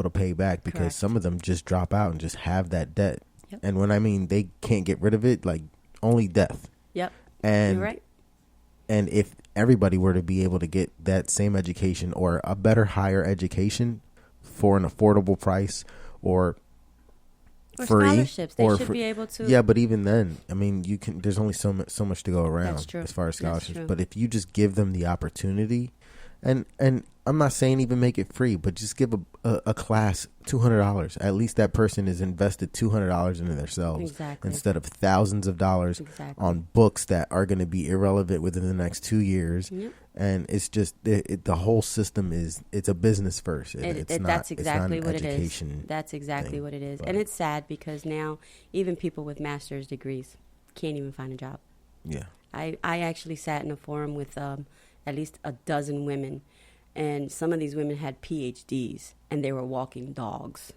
to pay back, because Correct. some of them just drop out and just have that debt. Yep. And when I mean they can't get rid of it, like only death. Yep. And You're right. and if everybody were to be able to get that same education or a better, higher education for an affordable price, or free, scholarships, they should be able to. Yeah, but even then, I mean, there's only so much to go around. That's true. As far as scholarships. That's true. But if you just give them the opportunity, and I'm not saying even make it free, but just give a class $200. At least that person is invested $200 into themselves, Exactly. instead of thousands of dollars Exactly. on books that are going to be irrelevant within the next 2 years. Yep. And it's just the whole system it's a business first. That's exactly what it is. That's exactly thing, what it is. but- And it's sad because now even people with master's degrees can't even find a job. Yeah. I actually sat in a forum with at least a dozen women, and some of these women had PhDs, and they were walking dogs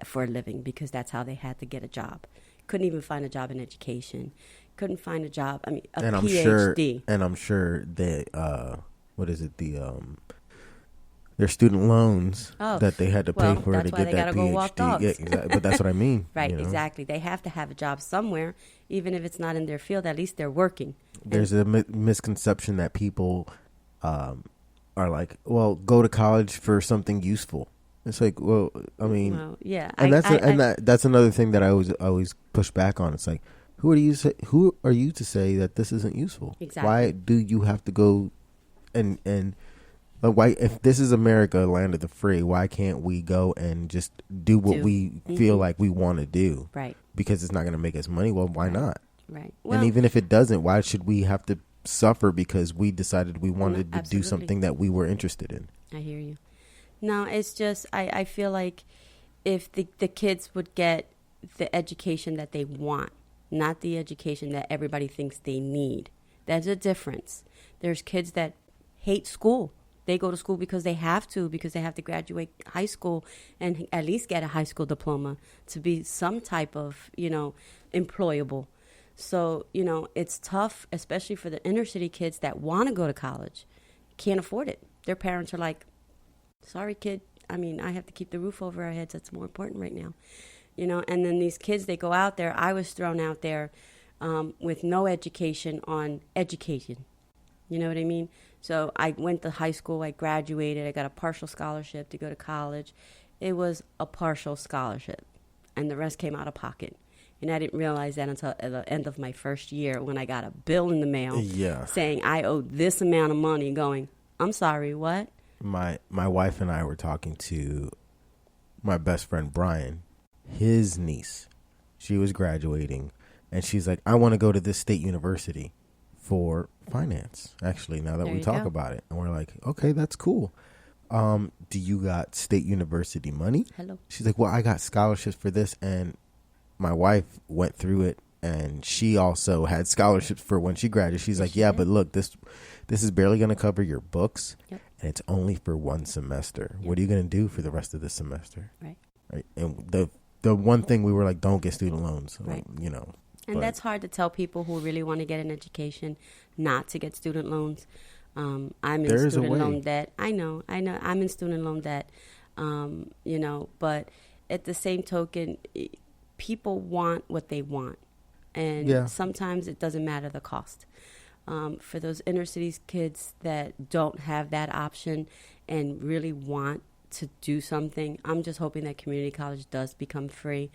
for a living because that's how they had to get a job. Couldn't even find a job in education. Couldn't find a job. I mean, PhD. I'm sure that what is it, their student loans that they had to pay for to get that PhD. Go walk dogs. Yeah, exactly. But that's what I mean. Right, exactly. They have to have a job somewhere, even if it's not in their field. At least they're working. There's a misconception that people are like, well, go to college for something useful. It's like, well, I mean, yeah, and that's another thing that I always push back on. It's like, who are you to say that this isn't useful? Exactly. Why do you have to go and why, if this is America, land of the free, why can't we go and just do what we feel like we want to do? Right. Because it's not going to make us money. Well, why not? Right. Well, and even if it doesn't, why should we have to suffer because we decided we wanted to do something that we were interested in? I hear you. No, it's just I feel like if the kids would get the education that they want, not the education that everybody thinks they need. There's a difference. There's kids that hate school. They go to school because they have to graduate high school and at least get a high school diploma to be some type of, employable. So, it's tough, especially for the inner city kids that want to go to college, can't afford it. Their parents are like, sorry, kid. I mean, I have to keep the roof over our heads. That's more important right now. And then these kids, they go out there. I was thrown out there with no education on education. You know what I mean? So I went to high school. I graduated. I got a partial scholarship to go to college. It was a partial scholarship, and the rest came out of pocket. And I didn't realize that until at the end of my first year when I got a bill in the mail saying I owed this amount of money going, I'm sorry, what? My wife and I were talking to my best friend, Brian, his niece. She was graduating, and she's like, I want to go to this state university for finance, actually, now that we talk about it. And we're like, okay, that's cool. Do you got state university money? Hello. She's like, well, I got scholarships for this. And my wife went through it, and she also had scholarships for when she graduated. She's like, yeah, but look, this is barely going to cover your books, and it's only for one semester. What are you going to do for the rest of the semester? Right. And the one thing we were like, don't get student loans, right. And that's hard to tell people who really want to get an education not to get student loans. I'm in student loan debt. I know. I'm in student loan debt, but at the same token, people want what they want. And sometimes it doesn't matter the cost. For those inner cities kids that don't have that option and really want to do something, I'm just hoping that community college does become free.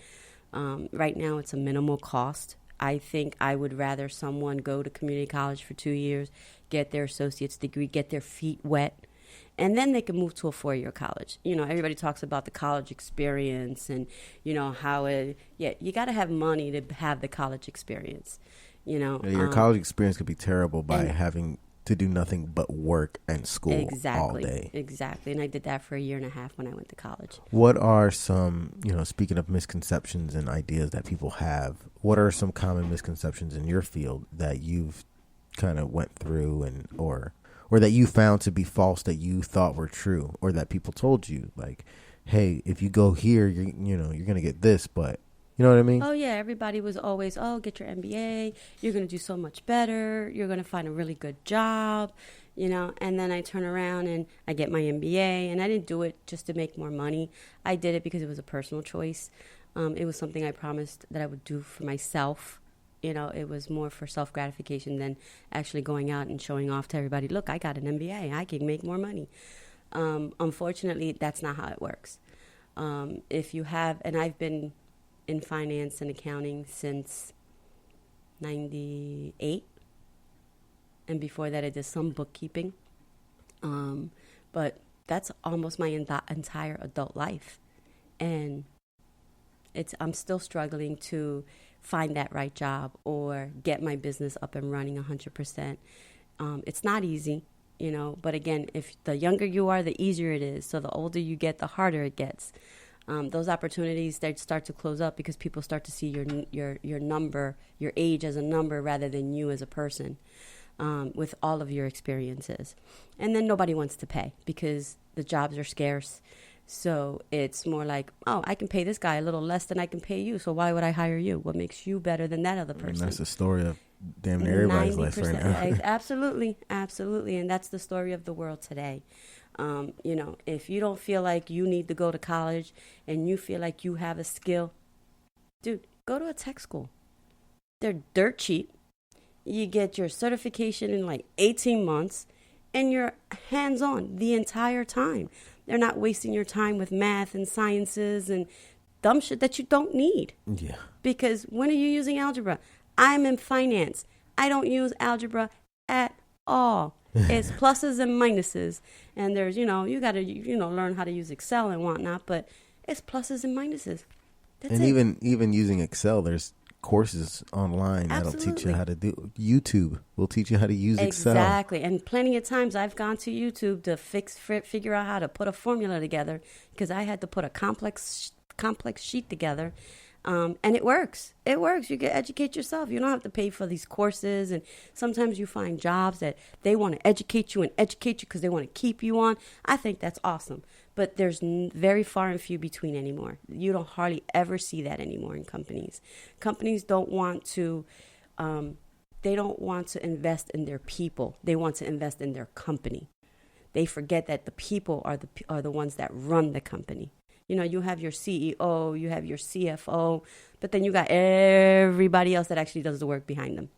Right now, it's a minimal cost. I think I would rather someone go to community college for 2 years, get their associate's degree, get their feet wet, and then they can move to a 4-year college. Everybody talks about the college experience and, how you got to have money to have the college experience, Your college experience could be terrible by having to do nothing but work and school all day. Exactly. And I did that for 1.5 years when I went to college. What are some, speaking of misconceptions and ideas that people have, what are some common misconceptions in your field that you've kind of went through and or that you found to be false that you thought were true, or that people told you, like, hey, if you go here, you're going to get this, but you know what I mean? Oh, yeah. Everybody was always, get your MBA. You're going to do so much better. You're going to find a really good job. And then I turn around and I get my MBA, and I didn't do it just to make more money. I did it because it was a personal choice. It was something I promised that I would do for myself. It was more for self-gratification than actually going out and showing off to everybody, look, I got an MBA, I can make more money. Unfortunately, that's not how it works. If you have, and I've been in finance and accounting since 98. And before that, I did some bookkeeping. But that's almost my entire adult life. And I'm still struggling to find that right job or get my business up and running 100%. It's not easy, but again, if the younger you are, the easier it is. So the older you get, the harder it gets. Those opportunities, they start to close up because people start to see your number, your age as a number rather than you as a person. With all of your experiences. And then nobody wants to pay because the jobs are scarce. So it's more like, oh, I can pay this guy a little less than I can pay you. So why would I hire you? What makes you better than that other person? And that's the story of damn near everybody's life right now. Absolutely. Absolutely. And that's the story of the world today. If you don't feel like you need to go to college and you feel like you have a skill, dude, go to a tech school. They're dirt cheap. You get your certification in like 18 months, and you're hands-on the entire time. They're not wasting your time with math and sciences and dumb shit that you don't need. Yeah. Because when are you using algebra? I'm in finance. I don't use algebra at all. It's pluses and minuses. And there's, you got to, learn how to use Excel and whatnot, but it's pluses and minuses. That's and it. even using Excel, there's courses online that'll teach you how to do. YouTube will teach you how to use Excel. Exactly. And plenty of times I've gone to YouTube to figure out how to put a formula together because I had to put a complex sheet together. And it works. It works. You can educate yourself. You don't have to pay for these courses. And sometimes you find jobs that they want to educate you because they want to keep you on. I think that's awesome. But there's very far and few between anymore. You don't hardly ever see that anymore in companies. Companies don't want to, they don't want to invest in their people. They want to invest in their company. They forget that the people are the ones that run the company. You have your CEO, you have your CFO, but then you got everybody else that actually does the work behind them.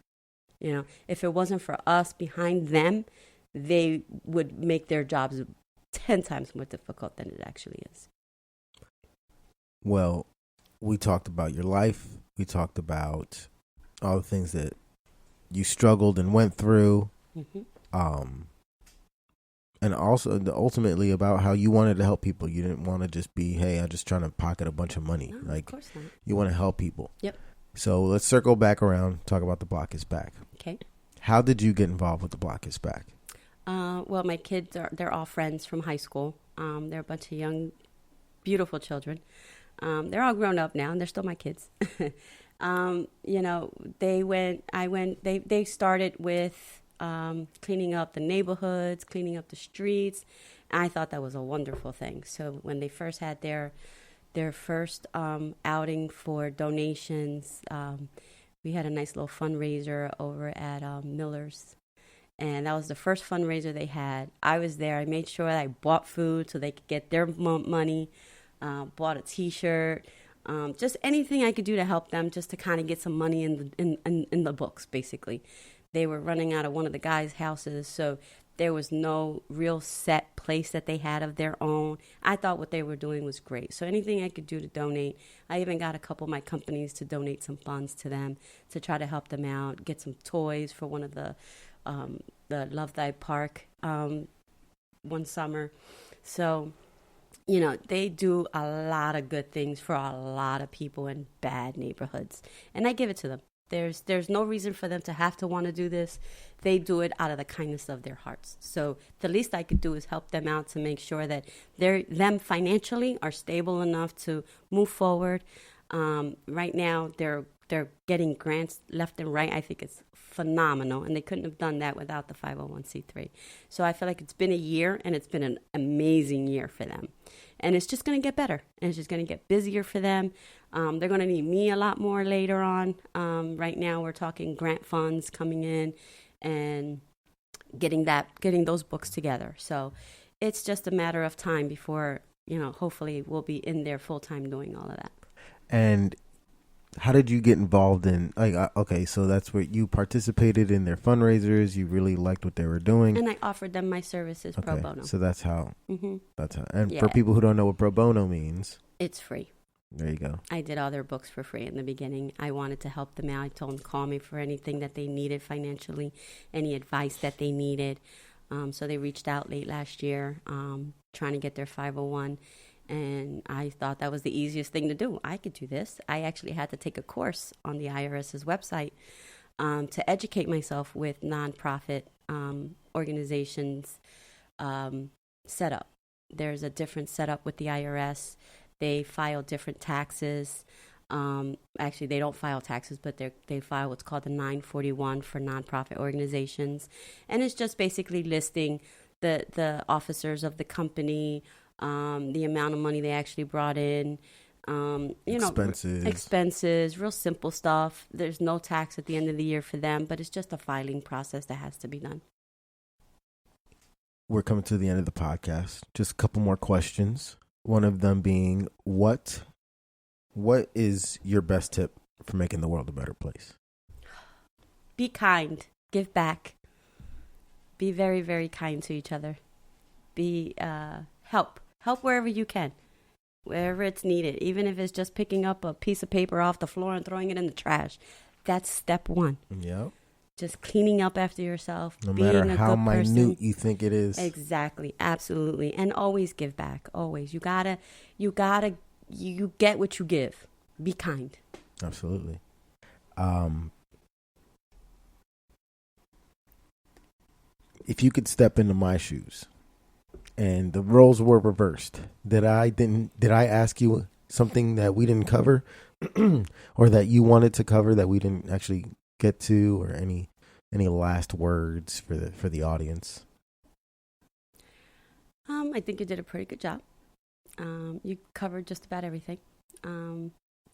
If it wasn't for us behind them, they would make their jobs 10 times more difficult than it actually is. Well, we talked about your life. We talked about all the things that you struggled and went through. Mm-hmm. And also ultimately about how you wanted to help people. You didn't want to just be, hey, I'm just trying to pocket a bunch of money. No, of course not. You want to help people. Yep. So let's circle back around, talk about The Block Is Back. Okay. How did you get involved with The Block Is Back? Well, my kids, they're all friends from high school. They're a bunch of young, beautiful children. They're all grown up now, and they're still my kids. They started with cleaning up the neighborhoods, cleaning up the streets. And I thought that was a wonderful thing. So when they first had their first outing for donations, we had a nice little fundraiser over at Miller's. And that was the first fundraiser they had. I was there. I made sure that I bought food so they could get their money, bought a T-shirt, just anything I could do to help them, just to kind of get some money in the books, basically. They were running out of one of the guys' houses, so there was no real set place that they had of their own. I thought what they were doing was great. So anything I could do to donate. I even got a couple of my companies to donate some funds to them to try to help them out, get some toys for one of the Love Thy Park one summer. So, they do a lot of good things for a lot of people in bad neighborhoods. And I give it to them. There's no reason for them to have to want to do this. They do it out of the kindness of their hearts. So the least I could do is help them out to make sure that them financially are stable enough to move forward. Right now, they're getting grants left and right. I think it's phenomenal, and they couldn't have done that without the 501c3. So I feel like it's been a year, and it's been an amazing year for them. And it's just going to get better, and it's just going to get busier for them. They're going to need me a lot more later on. Right now, we're talking grant funds coming in, and getting those books together. So it's just a matter of time before, hopefully we'll be in there full time doing all of that. And how did you get involved in, okay, so that's where you participated in their fundraisers. You really liked what they were doing. And I offered them my services pro bono. So that's how, and Yeah. for people who don't know what pro bono means. It's free. There you go. I did all their books for free in the beginning. I wanted to help them out. I told them call me for anything that they needed financially, any advice that they needed. So they reached out late last year, trying to get their 501. And I thought that was the easiest thing to do. I could do this. I actually had to take a course on the IRS's website to educate myself with nonprofit organizations setup. There's a different setup with the IRS. They file different taxes. Actually, they don't file taxes, but they file what's called the 941 for nonprofit organizations. And it's just basically listing the officers of the company, the amount of money they actually brought in, expenses, real simple stuff. There's no tax at the end of the year for them, but it's just a filing process that has to be done. We're coming to the end of the podcast. Just a couple more questions. One of them being, what is your best tip for making the world a better place? Be kind. Give back. Be very, very kind to each other. Help wherever you can, wherever it's needed, even if it's just picking up a piece of paper off the floor and throwing it in the trash. That's step one. Yep. Just cleaning up after yourself. No matter how minute you think it is. Exactly. Absolutely. And always give back. Always. You get what you give. Be kind. Absolutely. If you could step into my shoes and the roles were reversed, did I ask you something that we didn't cover or that you wanted to cover that we didn't actually get to, or any last words for the audience? I think you did a pretty good job. You covered just about everything.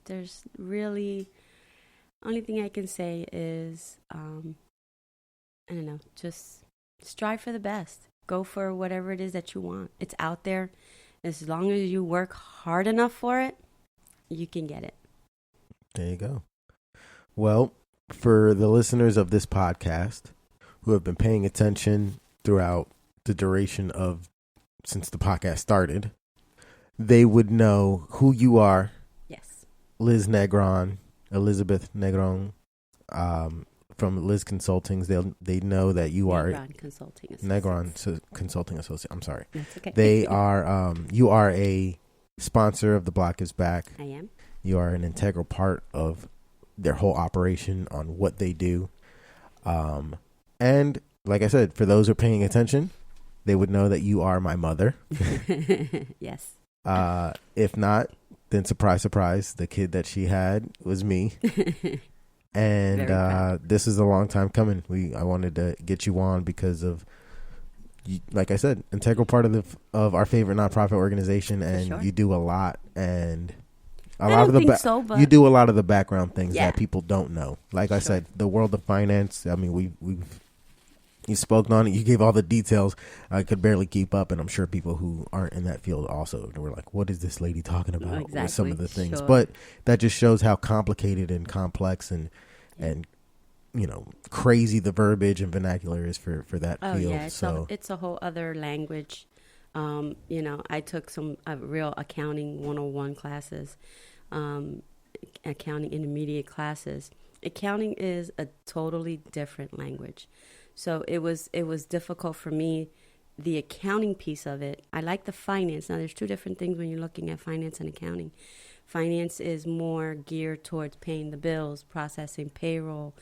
There's really, only thing I can say is, I don't know, just strive for the best. Go for whatever it is that you want. It's out there. As long as you work hard enough for it, you can get it. There you go. Well, for the listeners of this podcast who have been paying attention throughout the duration of since the podcast started, they would know who you are. Yes. Elizabeth Negron, from Liz Consultings. They know that you are Negron Consulting Associate. I'm sorry. That's okay. They are you are a sponsor of The Block Is Back. I am. You are an integral part of their whole operation on what they do. And like I said, for those who are paying attention, they would know that you are my mother. Yes. If not, then surprise, surprise, the kid that she had was me. And this is a long time coming. I wanted to get you on because of, like I said, integral part of our favorite nonprofit organization, and sure. You do a lot, and but you do a lot of the background things that people don't know. Like I said, the world of finance. I mean, you spoke on it. You gave all the details. I could barely keep up, and I'm sure people who aren't in that field also were like, "What is this lady talking about?" Exactly. With some of the things, Sure. But that just shows how complicated and complex and crazy the verbiage and vernacular is for that field. Yeah, it's a whole other language. I took some real accounting 101 classes, accounting intermediate classes. Accounting is a totally different language. So it was difficult for me, the accounting piece of it. I like the finance. Now, there's two different things when you're looking at finance and accounting. Finance is more geared towards paying the bills, processing payroll,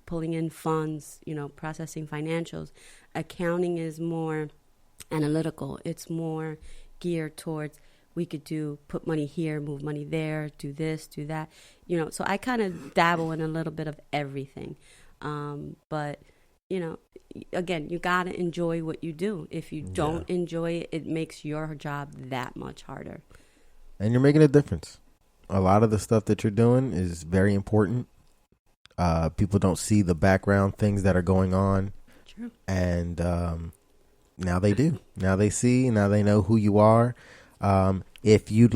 pulling in funds, processing financials. Accounting is more analytical. It's more geared towards we could put money here, move money there, do this, do that. So I kind of dabble in a little bit of everything. But again, you got to enjoy what you do. If you don't enjoy it, it makes your job that much harder. And you're making a difference. A lot of the stuff that you're doing is very important. People don't see the background things that are going on True. And now they do. Now they see. Now they know who you are. If you